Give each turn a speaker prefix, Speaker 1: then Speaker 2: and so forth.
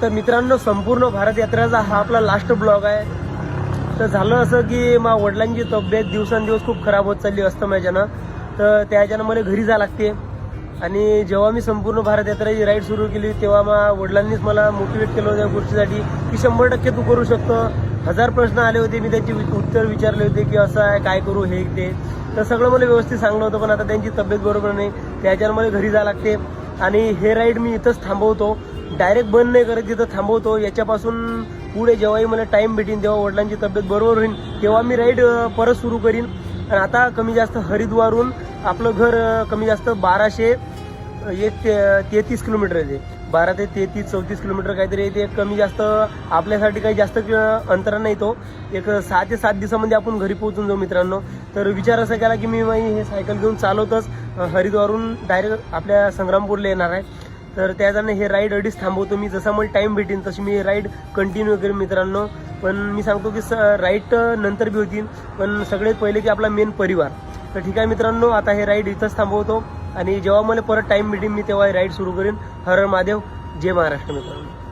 Speaker 1: तर मित्रांनो, संपूर्ण भारत यात्रेचा हा आपला लास्ट ब्लॉग आहे. तर झालं असं की मा वडिलांची तब्येत दिवसांदिवस खूप खराब होत चालली असतं माझ्यानं. तर त्याच्यानं मला घरी जावं लागते. आणि जेव्हा मी संपूर्ण भारत यात्रेची राईड सुरू केली तेव्हा मा वडिलांनीच मला मोटिवेट केलं होतं या गोष्टीसाठी की 100% तू करू शकतो. 1000 प्रश्न आले होते, मी त्यांची उत्तर विचारले होते की असं आहे, काय करू, हे ते. तर सगळं मला व्यवस्थित सांगलं होतं, पण आता त्यांची तब्येत बरोबर नाही, त्याच्यानं मला घरी जावं लागते. आणि हे राईड मी इथंच थांबवतो, डायरेक्ट बंद नाही करत, तिथं थांबवतो. याच्यापासून पुढे जेव्हाही मला टाईम भेटेन तेव्हा वडिलांची तब्येत बरोबर होईल तेव्हा मी राईड परत सुरू करीन. आणि आता कमी जास्त हरिद्वारहून आपलं घर कमी जास्त 1233 किलोमीटर आहे. 12 ते 33 34 किलोमीटर काहीतरी ते कमी जास्त आपल्यासाठी काही जास्त अंतर नाही. तो एक 6 ते 7 दिवसामध्ये आपण घरी पोहोचून जाऊ मित्रांनो. तर विचार असा केला की मी हे सायकल घेऊन चालवतच हरिद्वारहून डायरेक्ट आपल्या संग्रामपूरला येणार आहे. तर त्याच्यानं हे राईड अडीच थांबवतो मी. जसा मला टाईम भेटेन तशी मी राईड कंटिन्यू करेन मित्रांनो. पण मी सांगतो की राईड नंतर बी होतील, पण सगळ्यात पहिले की आपला मेन परिवार. तर ठीक आहे मित्रांनो, आता हे राईड इथंच थांबवतो आणि जेव्हा मला परत टाईम भेटेन मी तेव्हा हे राईड सुरू करेन. हर हर महादेव, जय महाराष्ट्र मित्रांनो.